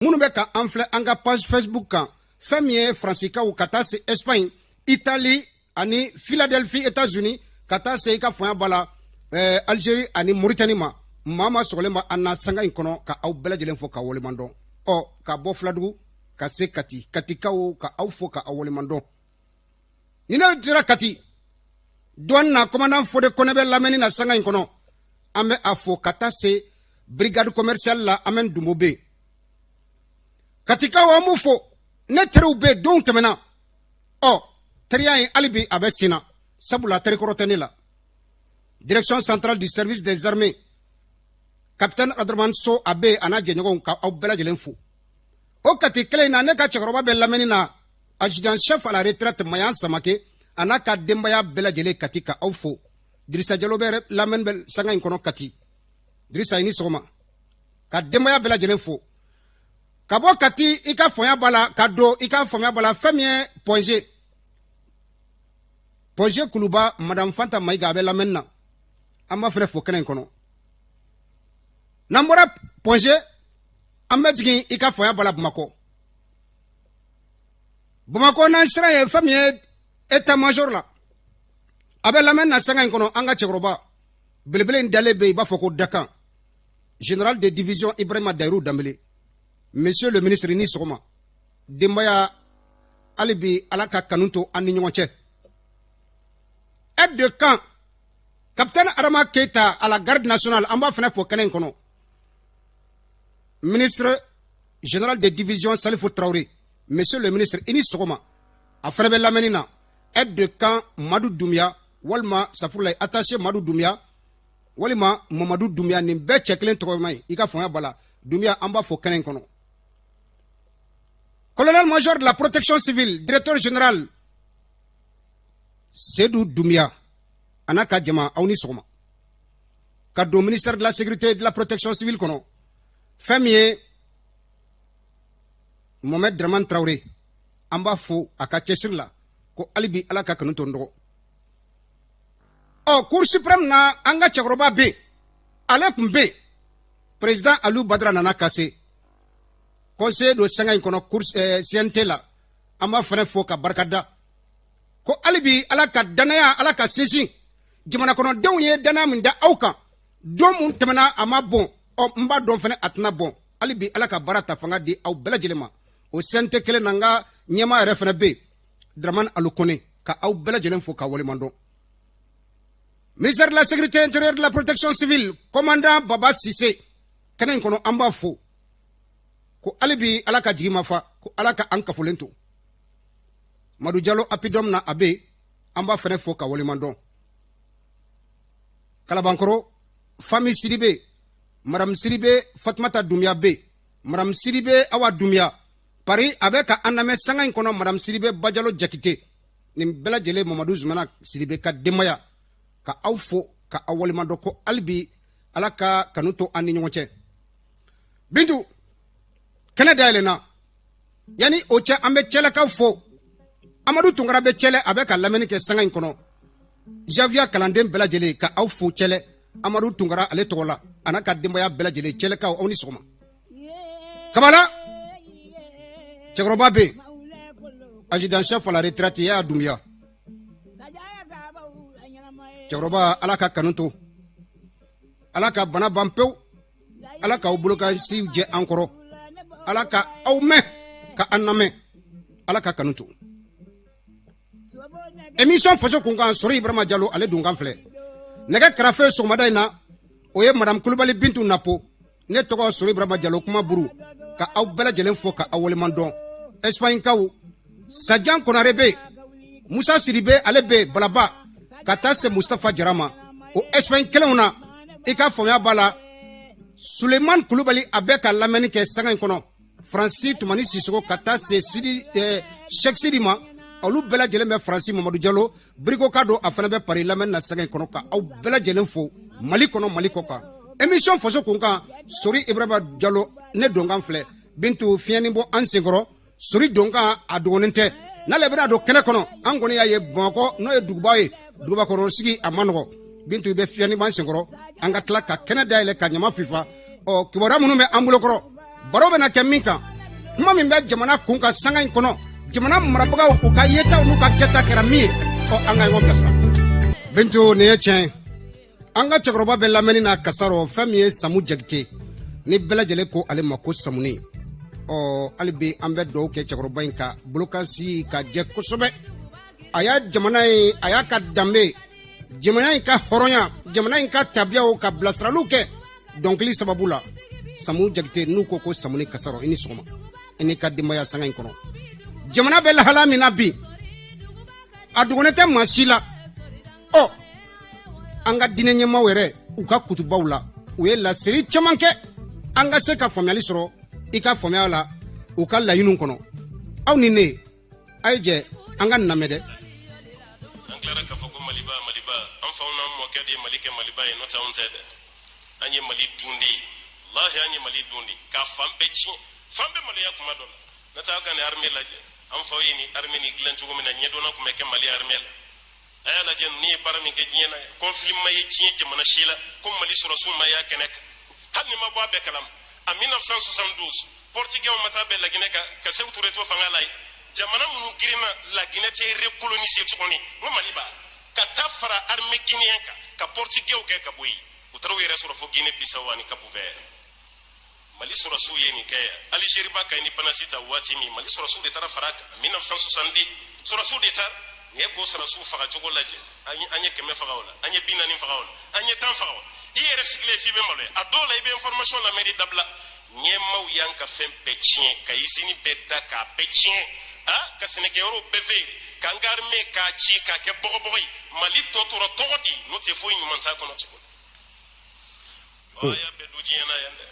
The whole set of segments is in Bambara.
Munu be ka anfle anga page Facebook kan femme Francisca ou kata se Espagne, Italie ani Philadelphie États-Unis kata se ka foya bala Algérie ani Mauritanie ma mama solemba anna sanga inkono ka aw belajelen fo ka wole mandon o ka bo fladugu ka se kati kawo ka aw fo ka awole mandon nina dira kati douane commandant fo de konebe lameni na sanga inkono ame afo kata se brigade commerciale la amen dumbobe katika wa mufo ne terube don temena o teriya alibi abesina sabula terikorote la direction centrale du service des armées capitaine Adraman So abe ana jenyogo ka aw bela jelen fu o kati kele na ne ka chekoroba be lameni na adjudant chef à la retraite Mayan Samake ana ka dembaya bela jele katika aw fu Drissa Diallo be lamen bel sanga inkono kati Drissa ini soma ka dembaya bela jelen fu kabo kati ika fonya bala kado ika fonya bala famille Ponge Kuluba madame Fanta Maïga be lamenna amma fere fo kenen kono Namora Ponge amma jigi ika fonya bala Bamako na sira famille état major la abe lamenna sanga kono anga chekroba belebele ndale be ba foko Dakan général de division Ibrahima Dairou Dambélé. Monsieur le ministre ni soma dembaya alibi alaka kanunto ani nyonche aide de camp capitaine Adama Keita à la garde nationale amba fena fo kenen kono ministre général de division Salifou Traoré monsieur le ministre ini soma afrebe lamenina aide de camp Madou Doumia walma safurlay attaché Madou Doumia walima Mamadou Doumia ni be cheklen troymay ika fonya bala Doumia amba fo kenen kono. Colonel-major de la protection civile, directeur général, Sedou Doumia, Anaka Djama, Aouni Soma. Kado ministère de la sécurité et de la protection civile, kono. Femier, Mohamed Draman Traoré, Amba Fou, Aka Chesirla, Ko Alibi Alaka Kanutondo. Oh, Cour suprême na Anga Tchakroba B, Alek B, président Alou Badra Nana Kassé. Conseil de Sangay kono course CNT la ama fane foka barkada ko alibi alaka danaya alaka sesi jimana kono dewye dana minda awka domun temana ama bon o mba don fane atna bon alibi alaka barata fanga di aw belajilema o CNT kele nanga nyema refene be Draman Alukone ka aw belajelen foka wole mando ministère de la sécurité intérieure de la protection civile commandant Baba Sissé kenen kono amba fo ko alibi alaka jigima fa ko alaka anka folento Madou Diallo apidom na abe amba fene fo ka wole mandon Kalabankoro famille Sidibé madame Sidibé Fatmata Doumia be madame Sidibé awa Doumia Paris avec aname sanga kono madame Sidibé Badialo Jakite nim bela jele Mamadou Zoumana Sidibé ka demaya ka awfo ka awole mando ko albi alaka kanuto ani nyonche bindu Canada elena yani ocha ambe chele ka fo Amadou Tungara be chele avec lameni ke sanga inkono Javia Kalandem bela jele ka aw fo chele Amadou Tungara ale tola anaka dembaya bela jele chele ka oni soma Kamala Chegroba be adjudant chef à la retraite ya Doumia Chegroba alaka kanunto alaka bana bampeu alaka obuluka si je ankoro alaka aume ka aname alaka kanutu émission faso kunga sori Ibrahima Diallo ale dungan fle nega krafe so madaina oye madame Kulubali Bintu Napo ne togo sori Ibrahima Diallo kuma buru ka aw bela jelen fo ka awole mandon Espagne kaw Sajan Konarebe Moussa Sidibé ale be balaba kata se Mustafa Jarama o Espagne kelona ika fomya bala Suleiman Kulubali abeka lameni ke sanga kono Francis Toumani Sissoko kata se Sidi Cheikh Sidima alu bela jelen be Francis Mamadou Diallo brigo kado afana be Paris lamen na sanga kono ka aw bela jelen fo Mali kono Mali koka émission faso kunka sori Ibrahima Diallo ne dongan fle Bintu fieni bo ansegoro sori donga adonente na lebra do kene kono angoni ya ye bonko no e duguba ko sigi amanogo Bintu be fieni bo ansegoro anga tla ka kene daile ka nyama FIFA o kibora munu me ambulo koro baro bena kɛ min kan kuma min bɛ jamana kun ka sanga in kɔnɔ jamana marabagaw u ka yetaw n'u ka kɛta kɛra min ye an ka ɲɔgɔn bilasira Bintu nin ye tiɲɛ an ka cɛkɔrɔba bɛ lamɛnni na kasarɔ fɛn min ye Samu Jakite ni bɛɛ lajɛlen ko ale ma ko Samuni hali bi an bɛ dugawu kɛ cɛkɔrɔba in ka bolokasi ka jɛ kosɛbɛ a y'a jamana in a y'a ka danbe jamana in ka hɔrɔnya jamana in ka tabiyaw ka bilasiraliw kɛ dɔnkili sababu la Samu Jakite n'u ko ko Samuni kasarɔ i ni sɔgɔma i ni ka denbaya sanga in kɔnɔ jamana bɛ lahala min na bi a dogolen tɛ maa si la an ka diinɛ ɲɛmaaw yɛrɛ u ka kutubaw la u ye laseli caman kɛ an ka se ka faamuyali sɔrɔ i ka faamuya la u ka laɲiniw kɔnɔ aw ni ne a ye jɛ an ka namɛ dɛ an tilara k'a fɔ ko maliba an faw n'an mɔkɛ de ye mali kɛ maliba ye n'o tɛ anw tɛ dɛ an ye mali dun de ye wallahi an ye mali dun de k'a fan bɛɛ tiɲɛ fan bɛɛ maloya kuma dɔ la ne t'a ka nin armée lajɛ an faw ye nin armée nin dilan cogo min na ɲɛdɔnna tun bɛ kɛ mali armée la a y'a lajɛ ni ye baara min kɛ diɲɛ na conflit ma ye diɲɛ jamana si la ko mali sɔrɔsiw ma y'a kɛnɛ kan hali ni ma bɔ a bɛɛ kalama en 1972 portugais ma taa bɛɛ laginɛ ka Sékou Touré to fanga la ye jamana minnu girinna laginɛ tɛ recoloniser tuguni n ko mali b'a ka taa fara armée guinéen kan ka portugais kɛ ka bɔ yen u taara u yɛrɛ sɔrɔ fo Guinée Bissau ani Cap Vert mali sɔrɔsiw ye nin kɛ Algérie ba ka indépendance ta waati min mali sɔrɔsiw de taara fara kan 1970 sɔrɔsiw de taara ni ye ko sɔrɔsiw faga cogo lajɛ an ye 100 faga o la an ye 40 faga o la an ye 10 faga o i yɛrɛ sigilen f'i bɛ maloya a dɔw la i bɛ information lamɛn de dabila ɲɛmaaw y'an ka fɛn bɛɛ tiɲɛ ka usine bɛɛ da k'a bɛɛ tiɲɛ ka sɛnɛkɛyɔrɔw bɛɛ feere k'an ka armée k'a ci k'a kɛ bɔgɔbɔgɔ ye mali tɔ tora tɔgɔ di n'o tɛ foyi ɲuman t'a kɔnɔ tuguni a y'a bɛɛ don diɲɛ na yan dɛ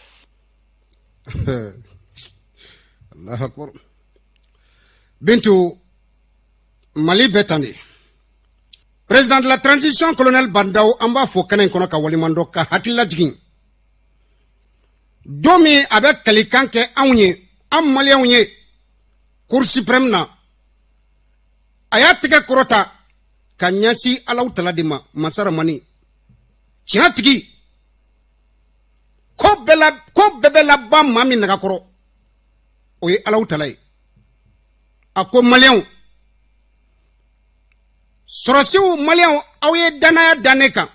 Allahu akbar Bintu Mali bɛ tan de président de la transition colonel Bandaw an b'a fɔ kɛnɛ in kɔnɔ ka walimandɔ ka hakilila jigin don min a bɛ kalikan kɛ anw ye an maliyɛnw ye cour suprême na a y'a tɛgɛ kɔrɔta ka ɲɛsin Alahu Tala de ma Masa Ramani tiɲɛ tigi ko bɛɛ bɛ laban maa min nagakɔrɔ o ye Alahu Tala ye a ko maliyɛnw sɔrɔsiw maliyɛnw aw ye danaya da ne kan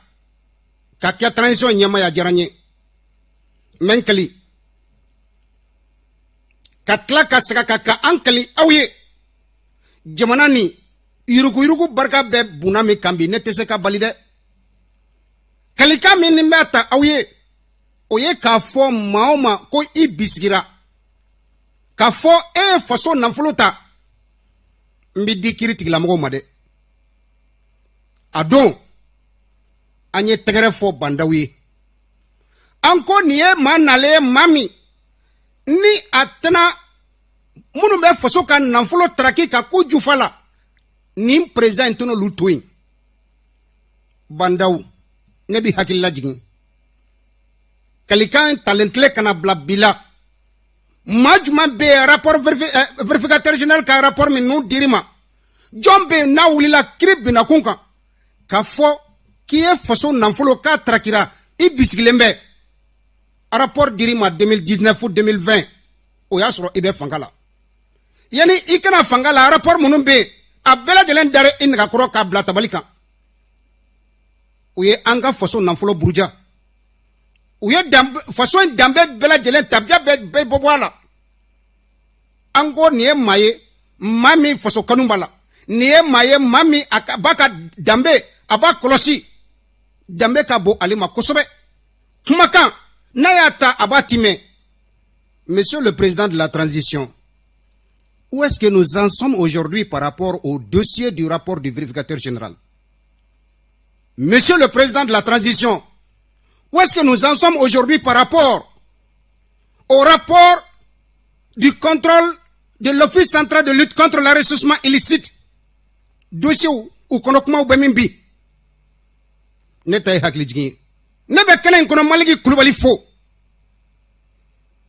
ka kɛ transition ɲɛmaaya diyara n ye mɛ n kali ka tila ka segin ka an kali aw ye jamana ni yuruguyurugu barika bɛ bunna min kan bi ne tɛ se ka bali dɛ kalikan min ni bɛ ta aw ye o ye k'a fɔ maa o maa ko i bisigira k'a fɔ e ye faso nafolo ta n bɛ di kiiri tigilamɔgɔw ma dɛ a don an ye tɛgɛrɛ fɔ Bandaw ye an ko nin ye maa nalen ye maa min ni a tɛna minnu bɛ faso ka nafolo taraki ka ko jufa la nin président in tɛna olu to yen Bandaw ne bɛ hakili lajigin kalikan talen tile kana bila bi la maa jumɛn bɛ yen rapport vérificateur général ka rapport min n'u dir'i ma jɔn bɛ yen n'a wulila kiiri binna kun kan k'a fɔ k'i ye faso nafolo k'a tarakira i bisigilen bɛ rapport dir'i ma 2019 ou 2020 o y'a sɔrɔ i bɛ fanga la yani i kana fanga la rapport minnu bɛ yen a bɛɛ lajɛlen dara i nɛgɛkɔrɔ k'a bila tabali kan u ye an ka faso nafolo buruja u ye faso in danbe bɛɛ lajɛlen tabiya bɛɛ bɔ a la an ko nin ye maa ye maa min faso kanu b'a la nin ye maa ye maa min a b'a ka danbe a b'a kɔlɔsi danbe ka bon ale ma kosɛbɛ kumakan n'a y'a ta a b'a timɛ monsieur le président de la transition où est-ce que nous en sommes aujourd'hui par rapport au dossier du rapport du vérificateur général monsieur le président de la transition où est-ce que nous en sommes aujourd'hui par rapport au rapport du contrôle de l'Office central de lutte contre l'enrichissement illicite dossier ou konokuma be min bi ne tay hakli jigin ne be kenen kono maligi kulubali fo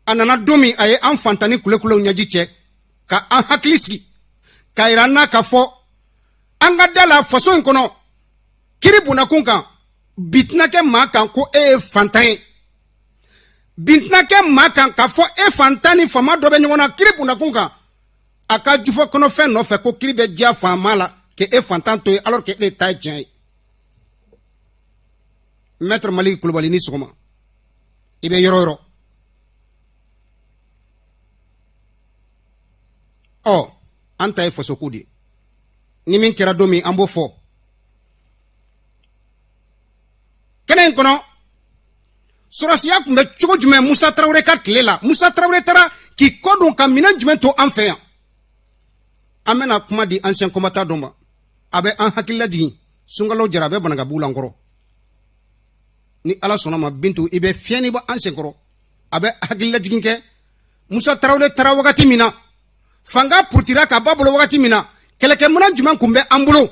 anana domi ay an fantani kulekulo nyaji che ka an hakli sigi ka irana ka fo an ga dala faso kono kiri buna kunkan bitna ke ma kan ko e fantan bintna ke makan ka fo e fantani fama do be nyona kiribu na kunka aka jufo kono fe no fe ko kiribe dia fama la ke e fantan to alors que e tay tien maître Malik Coulibaly ni soma ibe yororo oh anta e fosokudi ni min kera domi ambo fo kenen kono surasiya kun bɛ cogo jumɛn Musa Traoré ka tile la Musa Traoré taara k'i kɔ don ka minɛn jumɛn to an fɛ yan an bɛna kuma di ancien combattant dɔ ma a bɛ an hakili lajigin Sunkalo Jara a bɛ Banagabugu la n kɔrɔ ni Ala sɔnna ma Bintu i bɛ fiɲɛni bɔ an sen kɔrɔ a bɛ hakili lajigin kɛ Musa Traoré taara wagati min na fanga purutira ka ba bolo wagati min na kɛlɛkɛminɛn jumɛn kun bɛ an bolo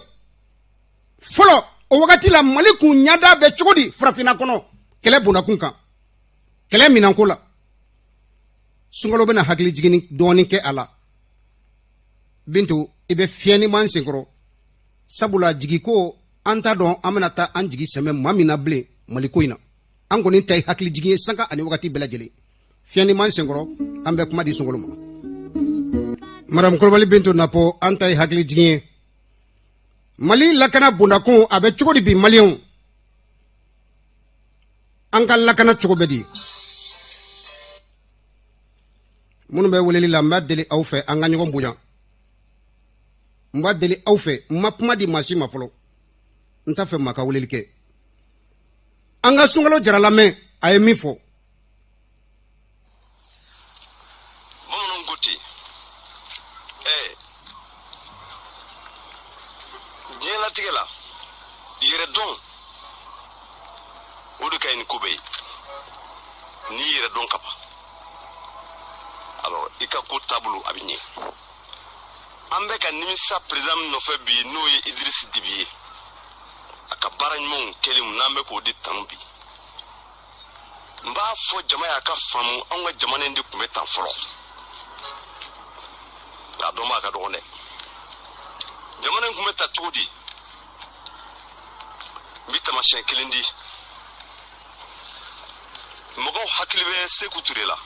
fɔlɔ o wagati la Mali kun ɲada bɛ cogo di farafinna kɔnɔ kɛlɛ bondakun kan kɛlɛ minanko la Sunkalo bɛna hakili jigini dɔɔni kɛ a la Bintu i bɛ fiɲɛni b'an sen kɔrɔ sabula jigiko an t'a dɔn an bɛna taa an jigi sɛmɛ maa min na bilen Mali ko in na an kɔni ta ye hakili jigin ye sanga ani wagati bɛɛ lajɛlen fiɲɛni b'an sen kɔrɔ an bɛ kuma di Sunkalo ma Madame Coulibaly Bintu Napo an ta ye hakili jigin ye Mali lakana bondakun a bɛ cogo di bi maliyɛnw an ka lakana cogo bɛ di minnu bɛ weleli la n b'a deli aw fɛ an ka ɲɔgɔn bonya n b'a deli aw fɛ n ma kuma di maa si ma fɔlɔ n t'a fɛ maa ka weleli kɛ an ka Sunkalo Jara lamɛn a ye min fɔ bamananw ko ten diɲɛlatigɛ la yɛrɛ dɔn o de ka ɲi ni ko bɛɛ ye n'i yɛrɛ dɔn ka ban alors i ka ko taabolo a bɛ ɲɛ an bɛ ka nimisa président min nɔfɛ bi n'o ye Idriss Déby ye a ka baara ɲumanw kɛli n'an bɛ k'o de tanu bi n b'a fɔ jama y'a ka faamu anw ka jamana in de tun bɛ tan fɔlɔ a dɔn b'a ka dɔgɔn dɛ jamana in tun bɛ ta cogo di n bɛ taamasiyɛn kelen di mɔgɔw hakili bɛ Sékou Touré la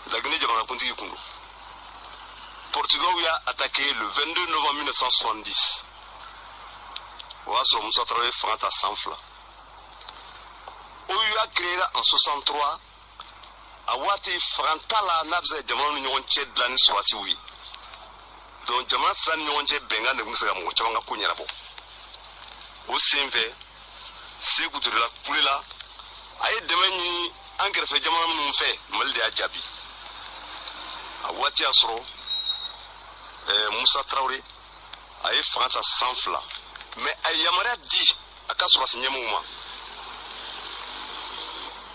Laginɛ jamanakuntigi kun don Portugais y'a attaqué le 22 novembre 1970 o y'a sɔrɔ Musa Traoré fanga ta san 2 OU a créé en 63 a waati fanga t'a la n'a bɛ se ka jamana ni ɲɔgɔn cɛ dilan ni sɔrɔdasiw ye donc jamana fila ni ɲɔgɔn cɛ bɛnkan de tun bɛ se ka mɔgɔ caman ka ko ɲɛnabɔ o sen fɛ Sékou Touré la kule la a ye dɛmɛ ɲini an kɛrɛfɛ jamana minnu fɛ Mali de y'a jaabi a waati y'a sɔrɔ Musa Traoré a ye fanga ta san 2 mais a ye yamaruya di a ka sɔrɔdasi ɲɛmɔgɔw ma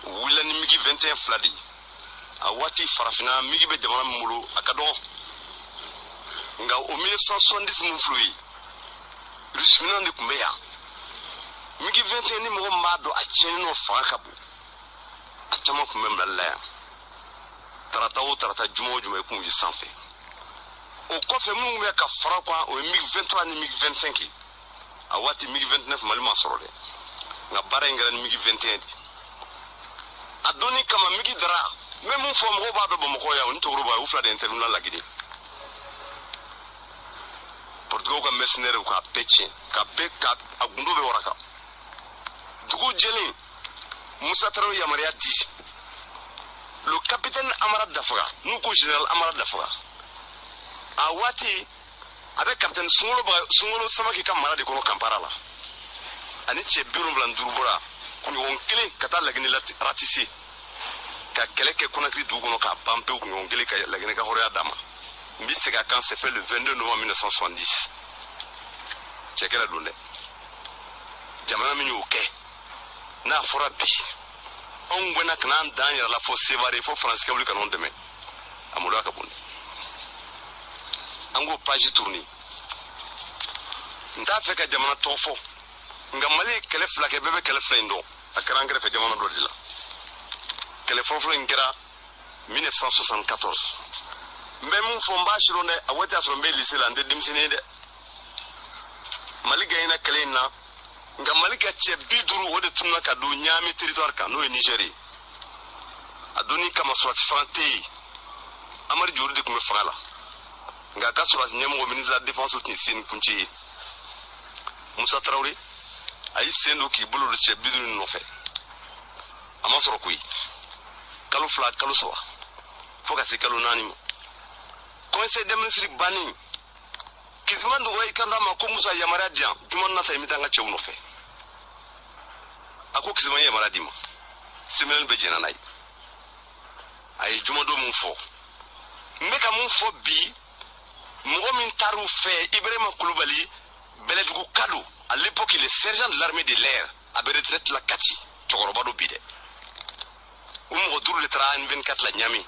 o wulila ni migi 21 fila de ye a waati farafinna migi bɛ jamana min bolo a ka dɔgɔ nka o 1970 min filɛ ye rusiminɛnw de tun bɛ yan migi 21 ni mɔgɔ min b'a dɔn a tiɲɛni n'o fanga ka bon a caman tun bɛ Mali la yan tarata o tarata juma o juma i kun ye sanfɛ o kɔfɛ minnu bɛ ka fara kan o ye migi 23 ni migi 25 ye a waati migi 29 Mali ma sɔrɔ dɛ nka baara in kɛra ni migi 21 de a donni kama migi dara n bɛ mun fɔ mɔgɔw b'a dɔn Bamakɔ yan o ni Cɛkɔrɔba u fila de interview la Laginɛ Portugais ka mercenaires k'a bɛɛ tiɲɛ ka a gundo bɛ waraka dugu jɛlen Musa Traoré yamaruya di le capitaine Amara Dafaga n'u ko général Amara Dafaga a waati a bɛ capitaine Sunkalo Samake ka mara de kɔnɔ Kampala la ani cɛ 75 bɔra kunɲɔgɔn kelen ka taa Laginɛ ratisse ka kɛlɛ kɛ Conakry dugu kɔnɔ k'a ban pewu kunɲɔgɔn kelen ka Laginɛ ka hɔrɔnya d'a ma n bɛ segin a kan c'est fait le 22 novembre 1970 cɛ kɛlɛ don dɛ jamana min y'o kɛ n'a fɔra bi anw gɛnna ka n'an dan yɛrɛ la fɔ Sévaré fɔ Faransi ka wuli ka n'anw dɛmɛ a maloya ka bon dɛ an k'o page tourner n t'a fɛ ka jamana tɔgɔ fɔ nka Mali ye kɛlɛ fila kɛ bɛɛ bɛ kɛlɛ fila in dɔn a kɛra an kɛrɛfɛ jamana dɔ de la kɛlɛ fɔlɔfɔlɔ in kɛra 1974 n bɛ mun fɔ n b'a sidɔn dɛ a waati y'a sɔrɔ n bɛ lycée la n tɛ denmisɛnnin ye dɛ Mali gagné kɛlɛ in na nga Mali ka cɛ 50 o de tunna ka don Niamey territoire kan n'o ye Niger ye a donni kama sɔrɔsi fanga tɛ yen Amadu Jori de tun bɛ fanga la nga ka sɔrɔsi ɲɛmɔgɔ ministre de la défense tun ye Seni Kunce ye Musa Traoré a y'i sen don k'i bolo don cɛ 50 nɔfɛ a ma sɔrɔ koyi kalo 2 kalo 3 fo ka se kalo 4 ma conseil des ministres banni Kisiman Dogo i kan d'a ma ko Musa yamaruya di yan juma nata i bɛ taa an ka cɛw nɔfɛ a ko Kisiman yamaruya di ma semaine bɛ jɛna n'a ye a ye jumadon mun fɔ n bɛ ka mun fɔ bi mɔgɔ min taar'u fɛ Ibrahima Kulubali Bɛlɛdugu Kado à l'époque il est sergent de l'armée de l'air a bɛ retraite la Kati cɛkɔrɔba do bi dɛ o mɔgɔ 5 de taara N24 la Niamey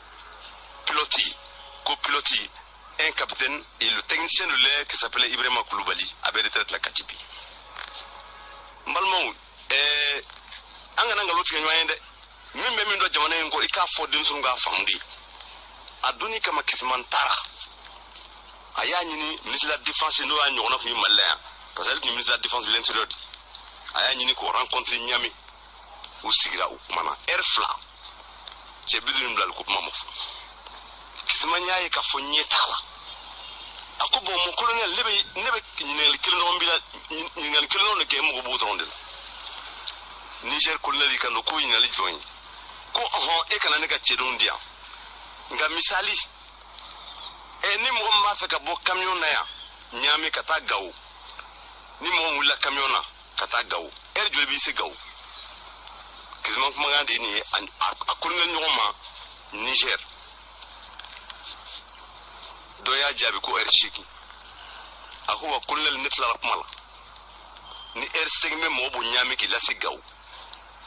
pilote copilote un capitaine et le technicien de l'air qui s'appelait Ibrahima Kulubali a bɛ retraite la Kati bi n balimaw an kana ngalon tigɛ ɲɔgɔn ye dɛ min bɛ min dɔn jamana in kɔ i k'a fɔ denmisɛnninw k'a faamu de a donni kama Kisiman taara a y'a ɲini ministre de la défense n'o y'a ɲɔgɔnna tun ye Mali la yan parce que ale tun ye ministre de la défense de l'intérieur de a y'a ɲini k'o rencontrer Niamey u sigira u kumana heure 2 cɛ 50 bilali ko kuma ma fɔ Kisiman y'a ye k'a fɔ ɲɛ t'a la a ko bon mon colonel ne bɛ ɲininkali kelen dɔrɔn de kɛ mɔgɔ b'o dɔrɔn de la Niger colonel kan do ko ɲininkali jɔn ye ko ɔhɔn e kana ne ka cɛdenw di yan nka misali ni mɔgɔ min b'a fɛ ka bɔ camion na yan Niamey ka taa Gao ni mɔgɔ wulila camion na ka taa Gao heure joli b'i se Gao Kisiman kumakan de ye nin ye a colonel ɲɔgɔn ma Niger dɔ y'a jaabi ko heure 8 a ko wa colonel ne tilara kuma la ni heure 5 bɛ mɔgɔ bɔ Niamey k'i lase Gao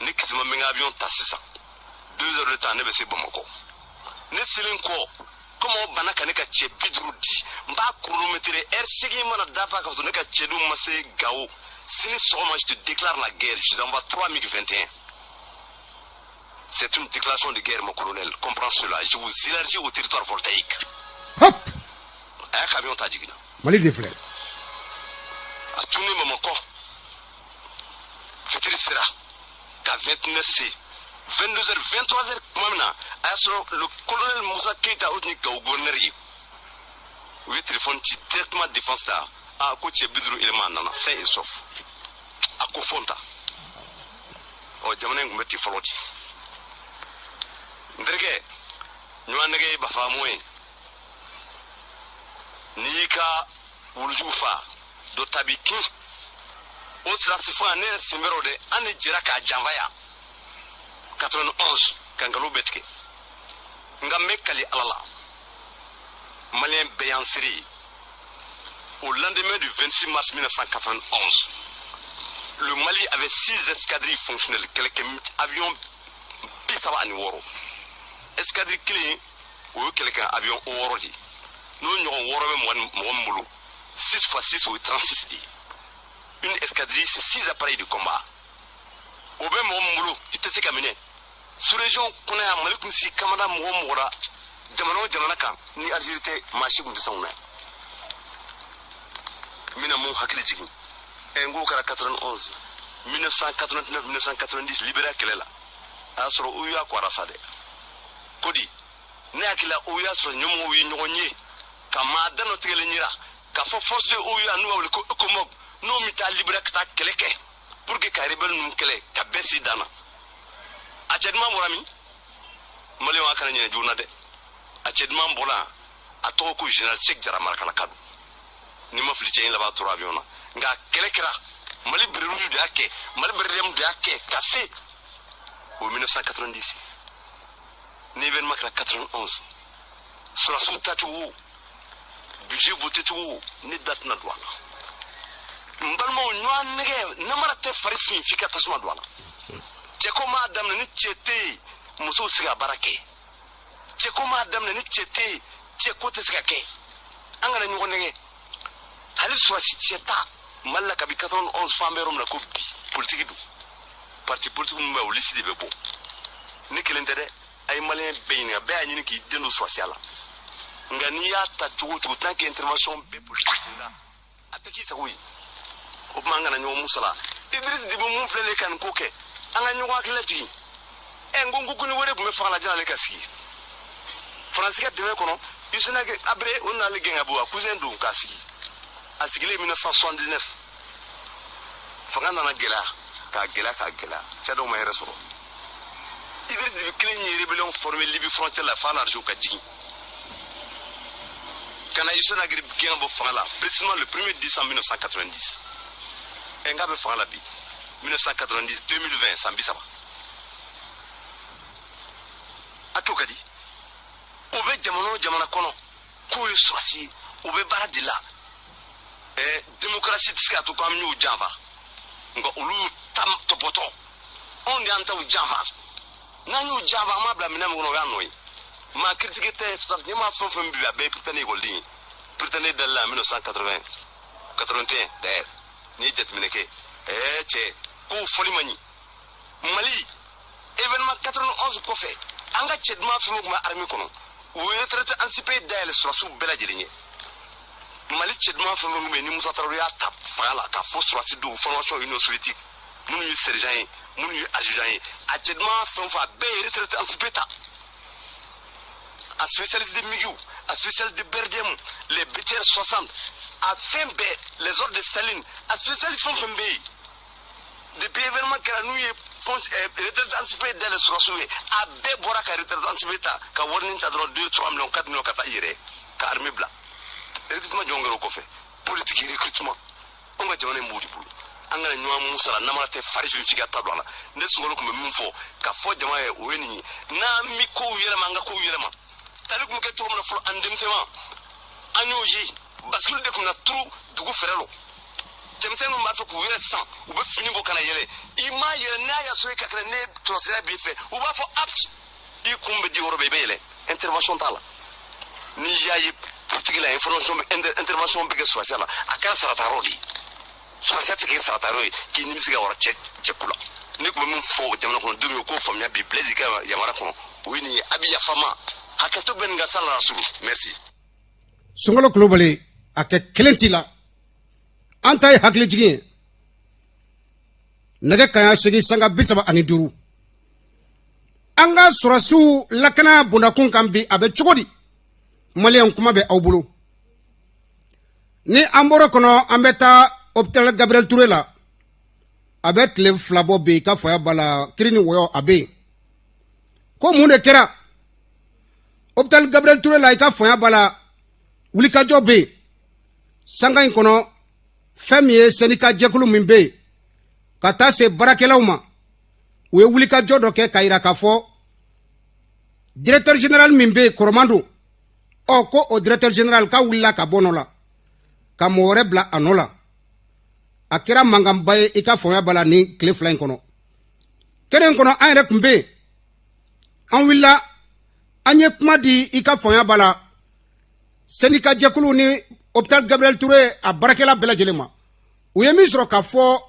ni Kisiman bɛ n ka avion ta sisan 2 heures de temps ne bɛ se Bamakɔ ne selen kɔ comme o bana ka ne ka cɛ 50 di n b'a chronométrer heure 8 mana dafa ka sɔrɔ ne ka cɛdenw ma se Gao sini sɔgɔma je te déclare la guerre je t'envoie 3 MiG-21 c'est une déclaration de guerre mon colonel comprends cela je vous élargis au territoire voltaïque hop a y'a ka avion ta jiginna Mali de filɛ a tunnen Bamakɔ fitiri sera ka 29 se 22h 23h kuma min na a y'a sɔrɔ le colonel Musa Keita o tun ye Gao gouverneur ye u ye téléphone ci directement défense ta a ko cɛ 50 élément nana sain et sauf a ko fonta jamana in tun bɛ ten fɔlɔ de n terikɛ ɲuman nɛgɛ ye bafaamu ye n'i y'i ka wulujugu fa dɔ ta b'i kin o sirasi fanga ne yɛrɛ sen bɛrɛ o dɛ an de jɛra k'a janfa yan 91 ka nkalon bɛɛ tigɛ nka n bɛ kali ala la maliyɛn bɛɛ y'an seri ye au lendemain du 26 mars 1991 le Mali avait 6 escadrilles fonctionnelles kɛlɛkɛ avion 36 escadrille kelen o ye kɛlɛkɛ avion 6 de n'o ɲɔgɔn 6 bɛ mɔgɔ min bolo 6 x 6 o ye 36 de une escadrille c'est 6 appareils de combat o bɛ mɔgɔ min bolo i tɛ se ka minɛ sous région kɔnɔ yan Mali tun si kamada mɔgɔ la jamana o jamana kan ni Algérie tɛ maa si tun tɛ sɔn o na n bɛna mun hakili jigin n k'o kɛra 91 1989 1990 Libéria kɛlɛ la a y'a sɔrɔ o y'a kwara sa dɛ kodi ne hakili la o y'a sɔrɔ ɲɛmɔgɔw ye ɲɔgɔn ye ka maa dan dɔ tigɛlen yira k'a fɔ force de OUA n'u b'a wele ko COMOG n'o bɛ taa Libéria ka taa kɛlɛ kɛ pour que ka rebelle ninnu kɛlɛ ka bɛɛ sigi dan na a cɛ duman bɔra min maliyɛnw a kana ɲinɛ jugu na dɛ a cɛ duman bɔra a tɔgɔ ko général Sek Jara Marakala don ni ma fili cɛ in laban tora avion na nka kɛlɛ kɛra Mali bereeruw de y'a kɛ Mali bereerem de y'a kɛ ka se o 1990 ni événement kɛra 91 sɔrɔsiw tacogo budget voté cogo ne da tɛna don a la n balimaw ɲɔgɔn nɛgɛ namara tɛ fari fin f'i ka tasuma don a la cɛ ko m'a daminɛ ni cɛ tɛ yen musow tɛ se ka baara kɛ cɛ ko m'a daminɛ ni cɛ tɛ yen cɛ ko tɛ se ka kɛ an kana ɲɔgɔn nɛgɛ hali sɔrɔsi cɛ ta Mali la kabi 91 fan bɛ yɔrɔ min na ko bi politique don parti politique min bɛ o liste de bɛ bɔ ne kelen tɛ dɛ a ye maliyɛn bɛɛ ɲininka bɛɛ y'a ɲini k'i den don sɔrɔsiya la nka n'i y'a ta cogo o cogo tant que intervention bɛɛ politique kunda a tɛ k'i sago ye o mangana nyo musala Idriss Déby mun flele kan ko ke anga nyo akilati ngongu kuni wore bu me fala jana le kasi France ka deme kono yusuna ke abre on na le genga bo cousin du kasi asigile 1979 fanga na gela ka gela chado ma yere soro Idriss Déby clean rébellion formé Libye frontière la fa l'argent ka jigi kana yusuna gri genga bo fanga précisément le 1er décembre 1990 enga be fanga bi 1990 2020 sambisa ato kadi o be jamana kono ko yi sosi o be bara de la démocratie tiska to kam ñu jamba nga olu tam topoto on di anta u jamba na ñu jamba ma bla mina mo ya noy ma critiquer te saf ñama fon bi be pretene ko li pretene de la 1980 81 d'ailleurs ni jet mineke che ko foli mani Mali événement 91 ko fait anga chedma fu ma army kono wo retraite anticipé d'ailleurs sur sous bela jelinye Mali chedma fu mo ni Moussa Traoré ya tap fala ka fo sur si do formation union soviétique munu yu sergent munu yu adjudant a chedma fu fa be retraite anticipé ta a spécialiste de Migu a spécialiste de Berdem les BTR 60 a FMB les ordres de Staline a spécialiste font FMB depuis événement que nous retraite anticipé dans le Srossoué a be bora ka retraite anticipé ta ka warning ta 2-3 millions 4 millions kata ire ka armée bla recrutement jongero ko fe politique recrutement on va jamane moudi bulu angala nywa musala namara te fari figa tabla ne sungolo ko min fo ka fo jamae o weni na mi ko yelema nga ko yelema tali ko ke to mo fo andem sema anyoji bascule de ko na trou dugu ferelo jemsen mo ma fo ko yele san o be fini go kana yele ima yele na ya so ka kana ne to sera bi fe o ba fo apt di kumbe di woro be yele intervention tala ni yayi particular information intervention be ke swasala akara sarata rodi swasata ke sarata rodi ki ni misiga wara chekula ni ko mun fo jamana ko dumi ko famnya bi blaze ka yamara ko wini abiya fama hakato ben ga sala rasul merci Sungolo globally ake kelentila antai hakli jigi naga kaya sigi sanga bisaba ani duru anga surasu lakana bunakun kambi abe chugodi Malian kuma be awbulo ni amboro kono ambeta hôpital Gabriel Touré la abet le flabo be ka foya bala kirini woyo abe ko munde kera hôpital Gabriel Touré la ka foya bala wulika jobe sanga kono femi senika jekulu mimbe kata se barakelauma we wulika jodo ke kaira kafo directeur général mimbe koromando o ko o directeur général ka wulila ka bonola ka moore bla anola akira mangambaye ika foya bala ni kle flain kono kenen kono an rek mbe an willa anye kuma di ika foya bala senika jekulu ni hôpital Gabriel Touré a barakela bela jelema u ye mi sɔrɔ ka fɔ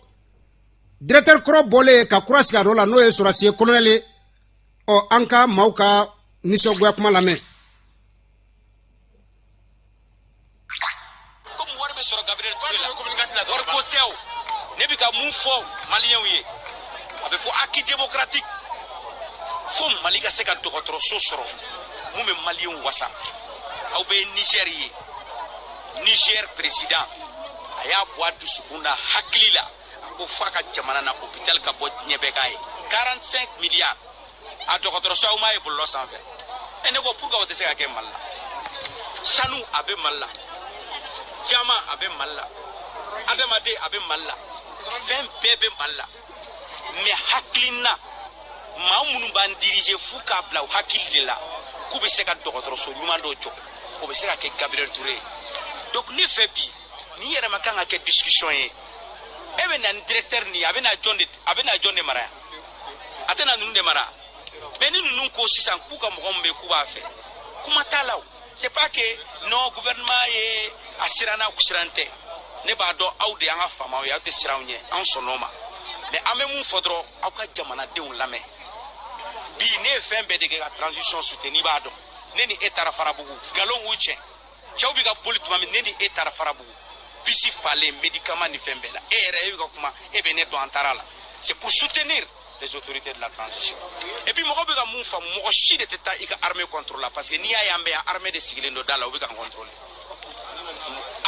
directeur kɔrɔ bɔle ka kura sigi a dɔ la n'o ye sɔrɔsiye colonel ɔ an ka maaw ka nisɔngoya kuma lamɛn comme wari bɛ sɔrɔ Gabriel Touré la wari ko tɛ o ne bɛ ka mun fɔ maliyɛnw ye a bɛ fɔ acquis démocratique fo Mali ka se ka dɔgɔtɔrɔso sɔrɔ mun bɛ maliyɛnw wasa aw bɛ Niger ye Niger président a y'a bɔ a dusukun na hakili la a ko f'a ka jamana na hôpital ka bɔ diɲɛ bɛɛ k'a ye 45 milliards a dɔgɔtɔrɔso aw m'a ye bɔlɔlɔ sanfɛ ne ko pourquoi o tɛ se ka kɛ Mali la sanu a bɛ Mali la jama a bɛ Mali la adamaden a bɛ Mali la fɛn bɛɛ bɛ Mali la mais hakilina maa minnu b'an diriger f'u k'a bila u hakili de la k'u bɛ se ka dɔgɔtɔrɔso ɲuman dɔ jɔ o bɛ se ka kɛ Gabriel Touré donc ne fɛ bi ni yɛrɛ ma kan ka kɛ discussion ye e bɛ na ni directeur ni a bɛ na jɔn de mara yan a tɛ na ninnu de mara mais ni ninnu ko sisan k'u ka mɔgɔ min bɛ k'u b'a fɛ kuma t'a la o c'est pas que non gouvernement ye a siranna u siran tɛ ne b'a dɔn aw de y'an ka faamaw ye aw tɛ siran anw ɲɛ an sɔnn'o ma mais an bɛ mun fɔ dɔrɔn aw ka jamanadenw lamɛn bi ne ye fɛn bɛɛ de kɛ ka transition soutenir b'a dɔn ne ni e taara Farabugu nkalon y'u tiɲɛ cɛw bɛ ka boli tuma min ne ni e taara Farabugu bisi falen médicaments ni fɛn bɛɛ la e yɛrɛ e bɛ ka kuma e bɛ ne dɔn an taara la c'est pour soutenir les autorités de la transition et puis mɔgɔ bɛ ka mun faamu mɔgɔ si de tɛ taa i ka armée contrôler parce que n'i y'a ye an bɛ yan armée de sigilen don da la u bɛ ka contrôler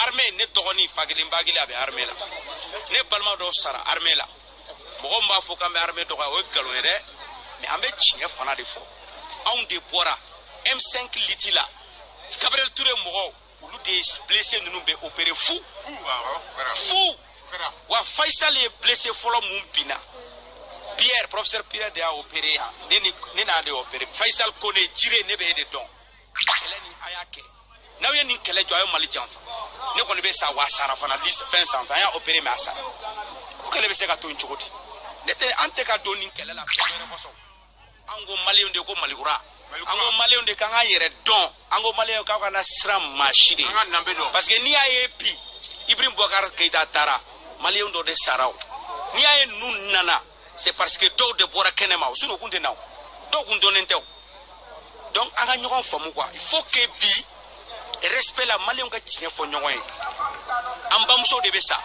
armée ne dɔgɔnin fagelen bagelen a bɛ armée la ne balima dɔw sara armée la mɔgɔ min b'a fɔ k'an bɛ armée dɔgɔya o ye nkalon ye dɛ mais an bɛ tiɲɛ fana de fɔ anw de bɔra M5 liti la Gabriel Touré mɔgɔw olu de blessé ninnu bɛ opéré fu wa Faisal ye blessé fɔlɔ mun binna Pierre professeur Pierre de y'a opéré yan ne n'a de opéré Faisal Kone Jire ne bɛ e de dɔn kɛlɛ ni a y'a kɛ n'aw ye nin kɛlɛ jɔ a ye Mali janfa ne kɔni bɛ sa wa sara fana fɛn sanfɛ an y'a opéré mais a sara o kɛlɛ bɛ se ka to yen cogo di ne tɛ an tɛ ka don nin kɛlɛ la fɛn wɛrɛ kɔsɔn an ko maliyɛnw de ko malikura an ko maliyɛnw de kan ka yɛrɛ dɔn an ko maliyɛnw k'aw kana siran maa si de parce que n'i y'a ye bi Ibrahim Boubacar Keïta taara maliyɛnw dɔ de sara o n'i y'a ye ninnu nana c'est parce que dɔw de bɔra kɛnɛma o sinon u kun tɛ na o dɔw kun dɔnnen tɛ o donc an ka ɲɔgɔn faamu quoi il faut que bi respect la maliyɛnw ka tiɲɛ fɔ ɲɔgɔn ye an bamuso de bɛ sa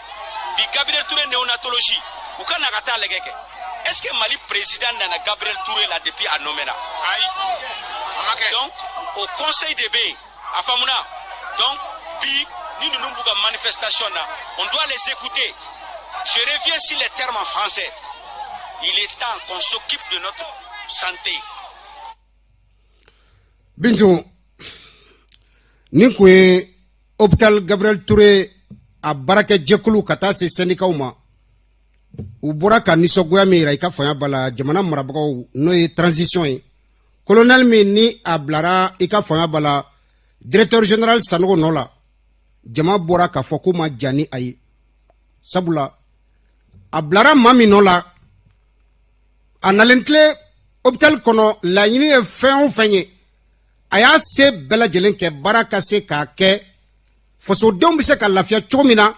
bi Gabriel Touré néonatologie u ka na ka taa lajɛ kɛ est-ce que Mali président nana Gabriel Touré là depuis à Nomena donc au conseil de B à Famuna donc puis ni nous bouga manifestation là on doit les écouter je reviens sur les termes en français il est temps qu'on s'occupe de notre santé Bintou ni ko hôpital Gabriel Touré a baraka jekulu kata se syndicat ma u bɔra ka nisɔngoya min yira i ka fanga bala jamana marabagaw n'o ye transition ye colonel min ni a bilara i ka fanga bala directeur général Sanogo nɔ la jama bɔra k'a fɔ ko ma jan ni a ye sabula a bilara maa min nɔ la a nalen tile hôpital kɔnɔ laɲini ye fɛn o fɛn ye a y'a se bɛɛ lajɛlen kɛ baara ka se k'a kɛ fasodenw bɛ se ka lafiya cogo min na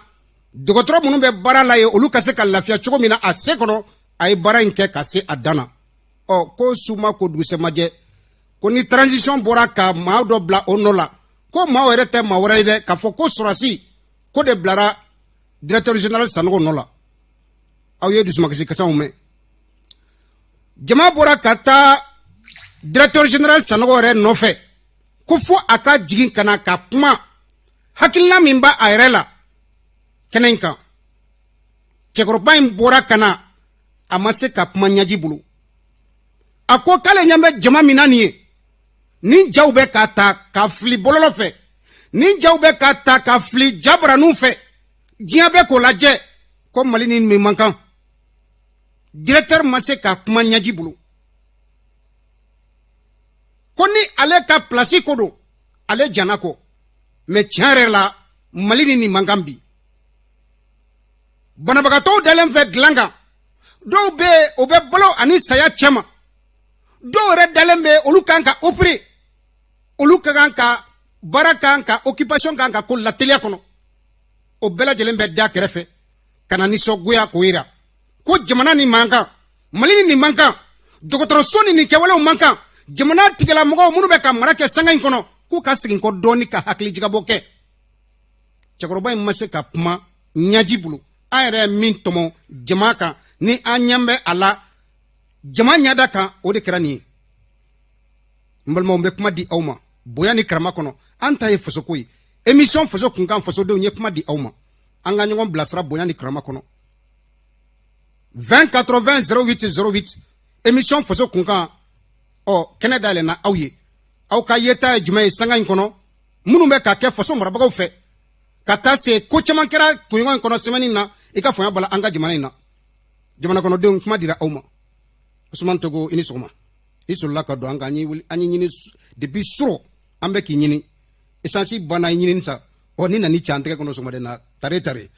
dɔgɔtɔrɔ minnu bɛ baara la ye olu ka se ka lafiya cogo min na a se kɔnɔ a ye baara in kɛ ka se a dan na ko suma ko dugusɛmajɛ ko ni transition bɔra ka maa dɔ bila o nɔ la ko maa yɛrɛ tɛ maa wɛrɛ ye dɛ k'a fɔ ko sɔrɔsi ko de bilara directeur général Sanogo nɔ la aw ye dusumakasi kasaw mɛn jama bɔra ka taa directeur général Sanogo yɛrɛ nɔfɛ ko fo a ka jigin ka na ka kuma hakilina min b'a a yɛrɛ la kɛnɛ in kan cɛkɔrɔba in bɔra ka na a ma se ka kuma ɲaji bolo a ko k'ale ɲɛ bɛ jama min na nin ye ni jaw bɛ k'a ta ka fili bɔlɔlɔ fɛ ni jaw bɛ k'a ta ka fili jabaraniw fɛ diɲɛ bɛ k'o lajɛ ko Mali ni min man kan directeur ma se ka kuma ɲaji bolo ko ni ale ka place ko don ale janna kɔ mais tiɲɛ yɛrɛ la Mali ni nin man kan bi banabagatɔw dalen fɛ dilan kan dɔw bɛ o bɛ balo ani saya cɛma dɔw yɛrɛ dalen bɛ olu kan ka opérer olu ka kan ka baara kan ka occupation kan ka ko lateliya kɔnɔ o bɛɛ lajɛlen bɛ da kɛrɛfɛ ka na nisɔngoya k'o yira ko jamana nin man kan Mali ni nin man kan dɔgɔtɔrɔso ni nin kɛwalew man kan jamana tigilamɔgɔw minnu bɛ ka mara kɛ sanga in kɔnɔ k'u ka segin kɔ dɔɔni ka hakilijagabɔ kɛ cɛkɔrɔba in ma se ka kuma ɲaji bolo an yɛrɛ min tɔmɔ jama kan ni an ɲɛ bɛ a la jama ɲɛda kan o de kɛra nin ye n balimaw bɛ kuma di aw ma bonya ni karama kɔnɔ an ta ye fasoko ye émission faso kunkan fasodenw ye kuma di aw ma an ka ɲɔgɔn bilasira bonya ni karama kɔnɔ 20 80 08 08 émission faso kunkan kɛnɛ dayɛlɛnna aw ye aw ka yeta ye jumɛn ye sanga in kɔnɔ minnu bɛ ka kɛ faso marabagaw fɛ ka taa se ko caman kɛra kunɲɔgɔn in kɔnɔ semaine na i ka fanga bala an ka jamana in na jamana kɔnɔdenw kuma dira aw ma Usman Togo i ni sɔgɔma i sɔrɔla ka don an kan an ye ɲini depuis suro an bɛ k'i ɲini essence banna i ɲinini sa ni nani can tɛgɛ kɔnɔ sɔgɔmaden na tare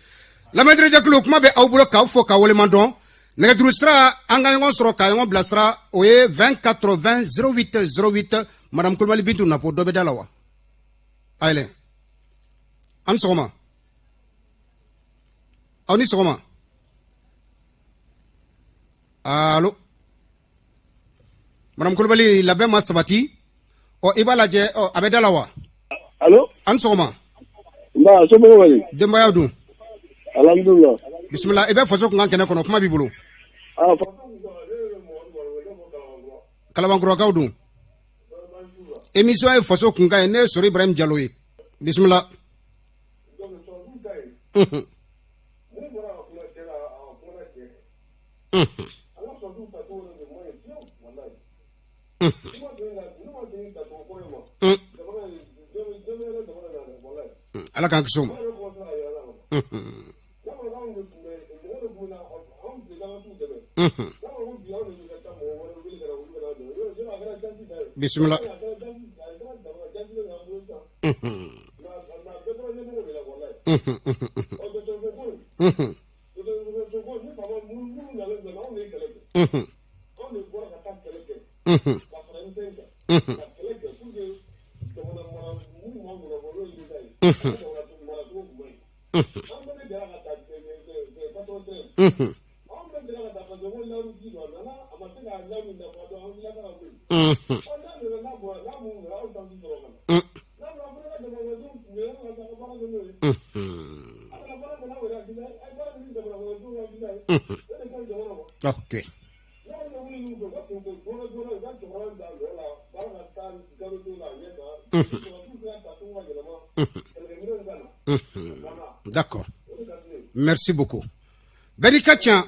lamɛnni jɛkulu kuma bɛ aw bolo k'aw fɔ k'aw waleman dɔn nɛgɛjuru sira an ka ɲɔgɔn sɔrɔ ka ɲɔgɔn bilasira o ye 20 80 08 08 madame Kulibali Bintu Napo dɔ bɛ da la wa a yɛlɛ an ni sɔgɔma aw ni sɔgɔma allo madame Kulibali labɛn ma sabati i b'a lajɛ a bɛ da la wa allo an ni sɔgɔma nba somɔgɔw bɛ di denbaya dun Alhamdulillah. Bismillah. Ebe faso kungan kene kono kuma bibulu. Kalabankura kaudu. Émission est faso kungan ne sori Ibrahim Diallo. Bismillah. Ala kan kisoma. Bismillah. Okay. D'accord. Merci beaucoup. Benika tiens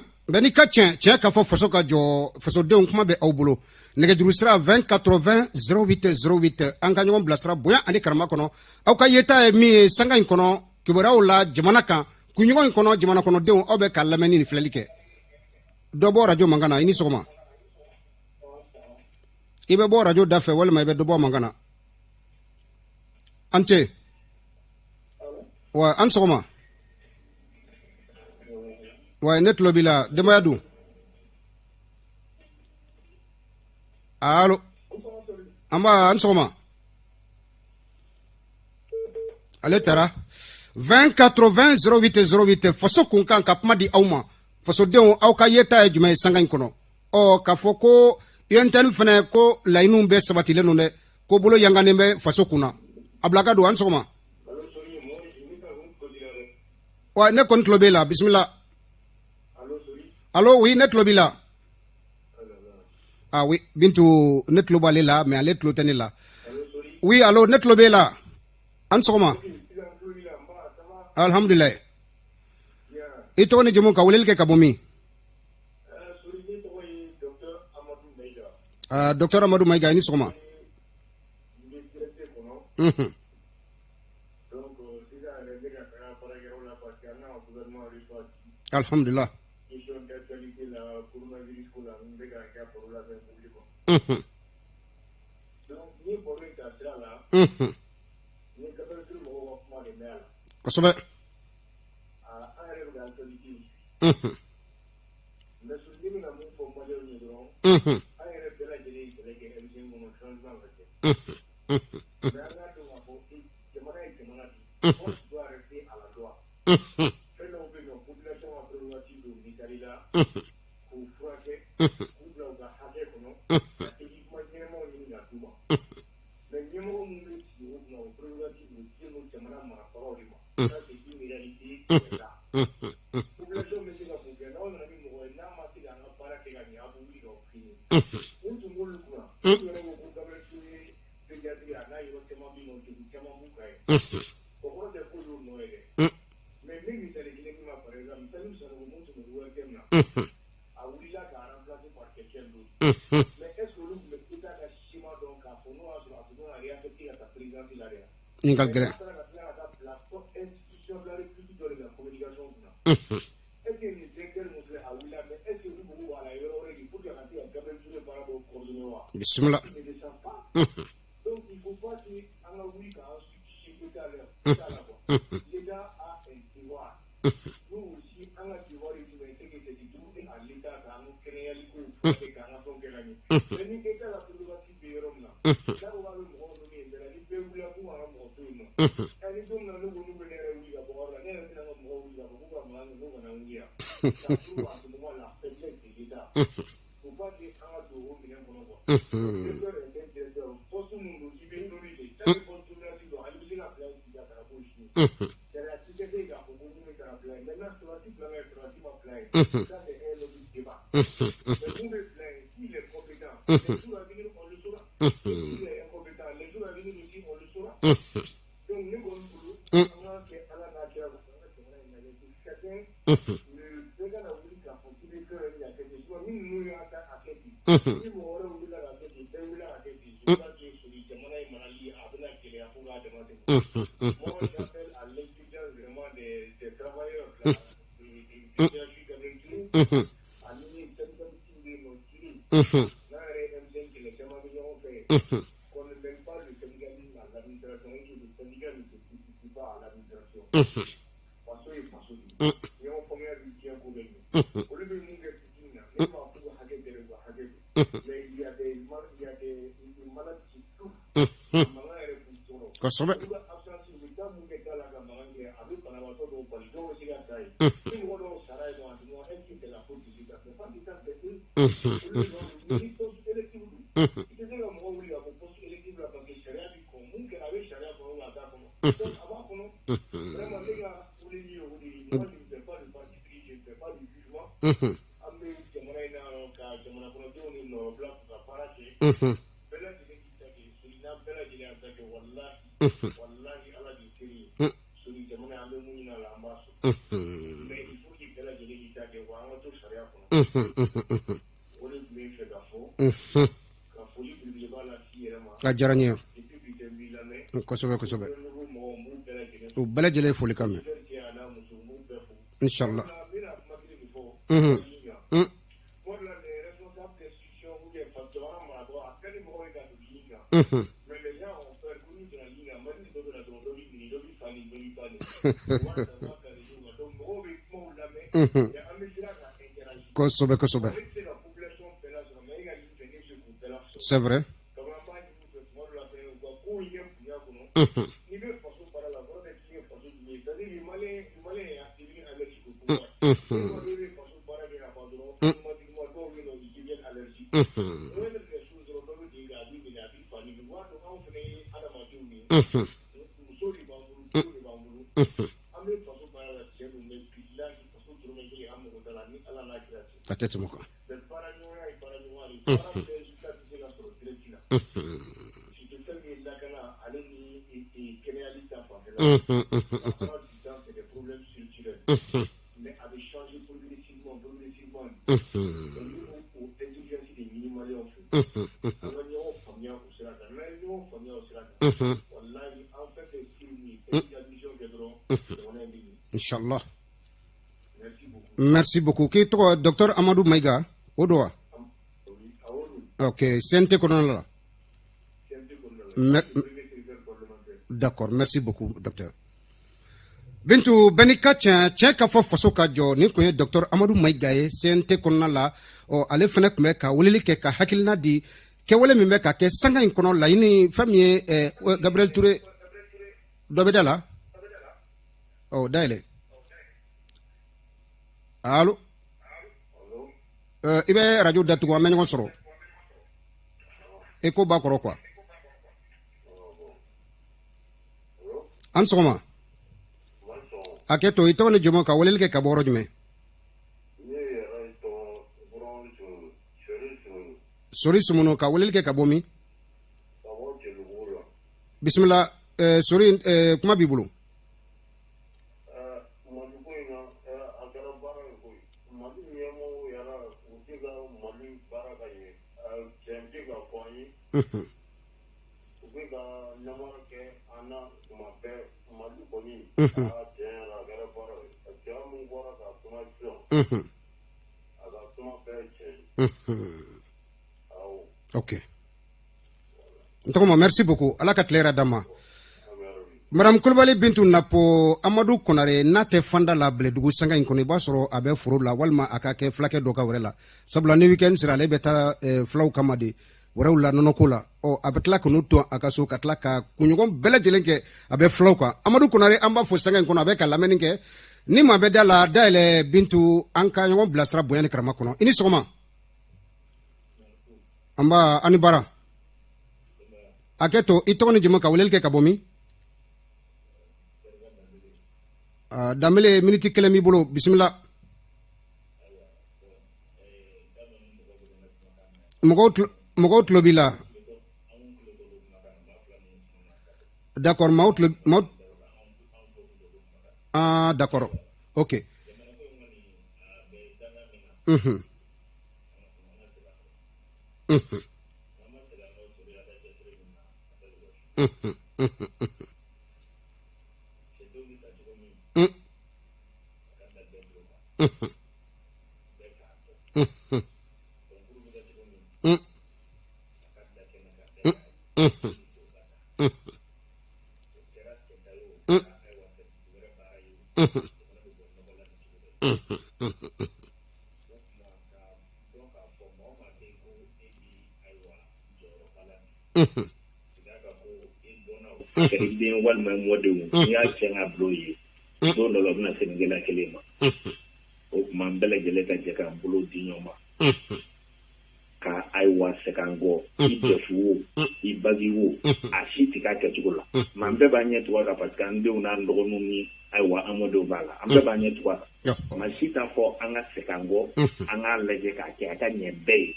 ka fo faso ka jo faso de kuma be awbulo nege jurusra 2080 0808 anga nyom blasra boya ani karama kono aw ka yeta mi sanga in kono kibaraw la jamana kan kunyogo in kono jamana kono de o be kallameni ni flalike do bo radio mangana ini soma ibe bo radio dafe wala ma ibe do bo mangana ante wa an soma wa net lobila de mayadu allo amba an soma ale tara 2080 0808 faso kunkan ka kuma di awma faso denw aw ka yeta e jumay sanga kono o ka foko yenten fene ko laynum be sabatile no ne ko bolo yangane be faso kuna ablaga do an soma wa ne kon lobila bismillah. Allô, oui, net lobila. Ah oui, bintu net lobale là, mais net lotene là. Oui, allô, net lobela. Ansoma. Alhamdulillah. Ito ne jomo ka wolel ke kabomi. Docteur Amadou Maïga ni soma. Alhamdulillah. Kosobe. Ningal gere. Bismillah. Ça, c'est un autre débat. Mais nous, s'il est compétent, les jours à venir, on le saura. S'il est incompétent, les jours à venir aussi, on le saura. Donc, nous, on a fait à la nature, chacun, le président a voulu qu'à continuer que il y a quelque chose. Nous, nous, à quelque chose. Nous, on aurait voulu la tête, il voulu la tête, je crois que sur les jamonas, il m'a dit, à venir qu'il est à pouvoir demander. Moi, j'appelle à l'exigence vraiment des travailleurs, là, je suis quand même tout, à l'année, c'est comme si nous nous tirons. Là, il y a un M5 qui les jamonas ont fait. Qu'on ne mène pas le syndicalisme à l'administration, et que le syndicat ne se substitue pas à l'administration. Parce que, il y a un premier budget pour les gens. Au lieu de nous dire que nous n'avons pas de haguer, mais il y a des malades qui souffrent. Kosobe. Ajaranya. Kosobe. O belajele foli kame. Inshallah. Kosobe. C'est vrai. Peut-être mon cas. Mais avait changé progressivement. Inch'Allah. Merci beaucoup. Qui toi, docteur Amadou Maïga, Odoa. Ok, Sente Konola. D'accord, merci beaucoup, docteur. Bintu Benika tiens ka fo faso ka jo ni ko docteur Amadou Maïga ye Sente Konola o ale fana kun ka weleli ke ka hakilina di ke wele min be ka ke sanga in kono la ini famille Gabriel Touré dobedala oh daile allo ibe radio datu ko men soro e ko ba koro quoi an soma aketo ito ne jomo ka welel ke ka boro jume sori sumuno ka welel ke ka bomi bismillah sori kuma bibulu Ok. Donc, merci beaucoup. Ala ka tlera dama. Madame Kulbali Bintu Napo Amadou Konare nate fanda la bledugu sanga inkoni basoro abe furu la walma akake flake doka wrela. Sabla ni weekend sira le beta flau kamadi. Wala nonokula o abetla ko nuto akaso katla ka kunyugo bele jelenke abe flau ka. Amadou Konare amba fo sanga inkoni abe kala meninke ni mabeda la daile Bintu anka nyon blasra boyani krama kono. Ini soma. Amba anibara. Aketo itoni jimo ka welel ke kabomi. Damele miniti kelemi bolo bismillah. Mogo Tlobila. D'accord, Ah, d'accord. Ok. den walima mɔdenw n'i y'a cɛ ka bulon ye don dɔ la u bɛna sɛnɛkɛla kelen ma o tuma an bɛɛ lajɛlen ka jɛ k'an bolo di ɲɔgɔn ma ka ayiwa sɛgɛngɔ i dɛfu wo i bagi wo a si tɛ k'a kɛcogo la mɛ an bɛɛ b'an ɲɛ tugu a kan parce que an denw n'an dɔgɔninw ni ayiwa an mɔdenw b'a la an bɛɛ b'an ɲɛ tugu a kan mɛ si t'a fɔ an ka sɛgɛngɔ an k'a lajɛ k'a kɛ a ka ɲɛ bɛɛ ye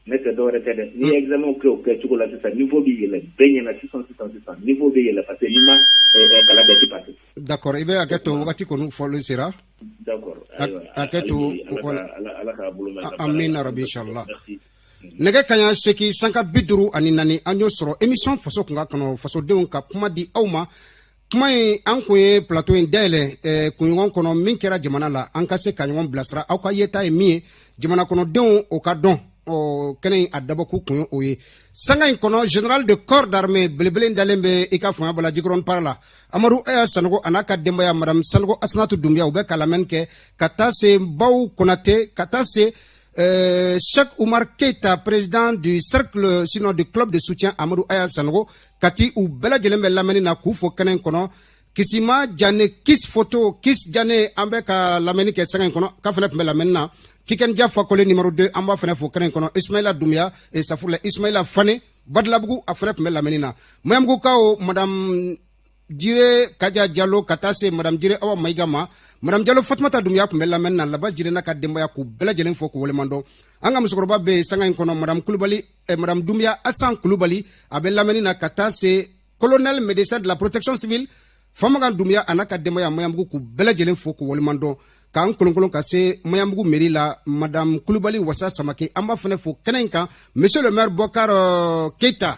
ne tɛ dɔwɛrɛ tɛ dɛ n'i ye examen kɛ o kɛcogo la sisan niveau bɛ yɛlɛ bɛɛ ɲɛna sisan niveau bɛ yɛlɛ parce que n'i ma kalan bɛɛ tɛ passé. D'accord, i bɛ hakɛ to wagati kɔni fɔlen sera. D'accord, hakɛ to ala k'a bolo mɛn. Amina rabi inshallah. Nɛgɛ kaɲa 8 sanka 54 an y'o sɔrɔ émission faso kun ka kɔnɔ fasodenw ka kuma di aw ma. Kuma in an kun ye plateau in dayɛlɛ kunɲɔgɔn kɔnɔ min kɛra jamana la an ka se ka ɲɔgɔn bilasira aw ka yeta ye min ye jamana kɔnɔdenw o ka dɔn. Kɛnɛ a dabɔ ko kun o ye sanga in kɔnɔ général de corps d'armée belebele dalen bɛ i ka fanga bala Jikɔrɔni para la Amadu Aya Sanogo a n'a ka denbaya madame Sanogo Asanatu Dunbiya u bɛ ka lamɛnni kɛ ka taa se Bawu Konate ka taa se Cheikh Oumar Keita président du cercle sinon du club de soutien Amadou Aya Sanogo kati u bɛɛ lajɛlen bɛ lamɛnni na k'u fo kɛnɛ in kɔnɔ Kisima Jane Kiss photo Kiss Jane an bɛ ka lamɛnni kɛ sanga in kɔnɔ k'a fana tun bɛ lamɛnni na Tiken Dia Fakoli numéro 2 an b'a fana fo kɛnɛ in kɔnɔ Ismaïla Doumbia Safurula Ismaïla Fane Badlabugu a fana tun bɛ lamɛnni na Mayamugukaw madame Jire Kaja Diallo ka taa se madame Jire Awa Mayiga ma madame Diallo Fatumata Doumbia tun bɛ lamɛnni na Laba Jire n'a ka denbaya k'u bɛɛ lajɛlen fo k'u waleɲumandɔn an ka musokɔrɔba bɛ sanga in kɔnɔ madame Kulubali madame Doumbia Asan Kulubali a bɛ lamɛnni na ka taa se colonel médecin de la protection civile Famagan Doumbia a n'a ka denbaya Mayamugu k'u bɛɛ lajɛlen fo k'u waleɲumandɔn k'an kolonkolon ka se Mayamugu mairie la madame Kulubali Wassa Samake an b'a fana fo kɛnɛ in kan monsieur le maire Bokar Keita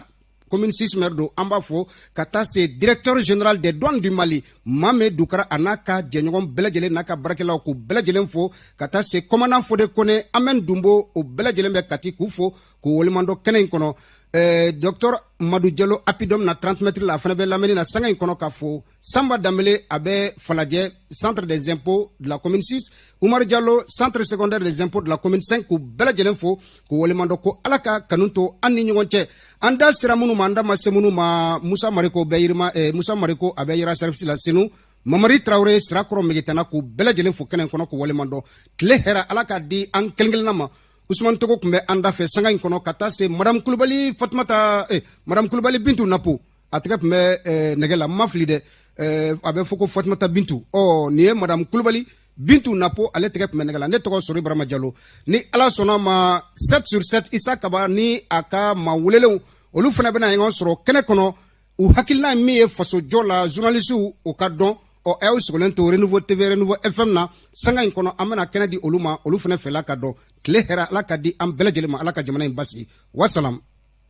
commune 6 maire do an b'a fo ka taa se directeur général des douanes du Mali Mame Dukara a n'a ka jɛɲɔgɔn bɛɛ lajɛlen n'a ka baarakɛlaw k'u bɛɛ lajɛlen fo ka taa se commandant Fode Kone Amen Dumbo o bɛɛ lajɛlen bɛ kati k'u fo k'u waleɲumandɔn kɛnɛ in kɔnɔ docteur Madou Diallo Apidom na 30 mètres la fana bɛ lamɛnni na sanga in kɔnɔ ka fo Samba Dambele a bɛ Falajɛ centre des impôts de la commune 6 Oumar Diallo centre secondaire des impôts de la commune 5 k'u bɛɛ lajɛlen fo k'u waleɲumandɔn ko ala ka kanu to an ni ɲɔgɔn cɛ an da sera minnu ma an da ma se minnu ma Musa Mariko bɛ yirima Musa Mariko a bɛ yira service la Senu Mamari Traoré Sirakɔrɔ Megitana k'u bɛɛ lajɛlen fo kɛnɛ in kɔnɔ k'u waleɲumandɔn tile hɛrɛ ala k'a di an kelen-kelenna ma Ousmane Togo tun bɛ an da fɛ sanga in kɔnɔ ka taa se madame Kulubali Fatumata madame Kulubali Bintu Napo a tɛgɛ tun bɛ nɛgɛ la ma fili dɛ a bɛ fɔ ko Fatumata Bintu nin ye madame Kulubali Bintu Napo ale tɛgɛ tun bɛ nɛgɛ la ne tɔgɔ Sori Barama Diallo ni ala sɔnna ma 7 sur 7 Isa Kaba ni a ka maa welelenw olu fana bɛna ɲɔgɔn sɔrɔ kɛnɛ kɔnɔ u hakilina min ye faso jɔ la journalistes u ka dɔn a y'u sigilen to Renouveau TV Renouveau FM na sanga in kɔnɔ an bɛna kɛnɛ di olu ma olu fana fɛla ka dɔn tile hɛrɛ ala ka di an bɛɛ lajɛlen ma ala ka jamana in basigi wasalam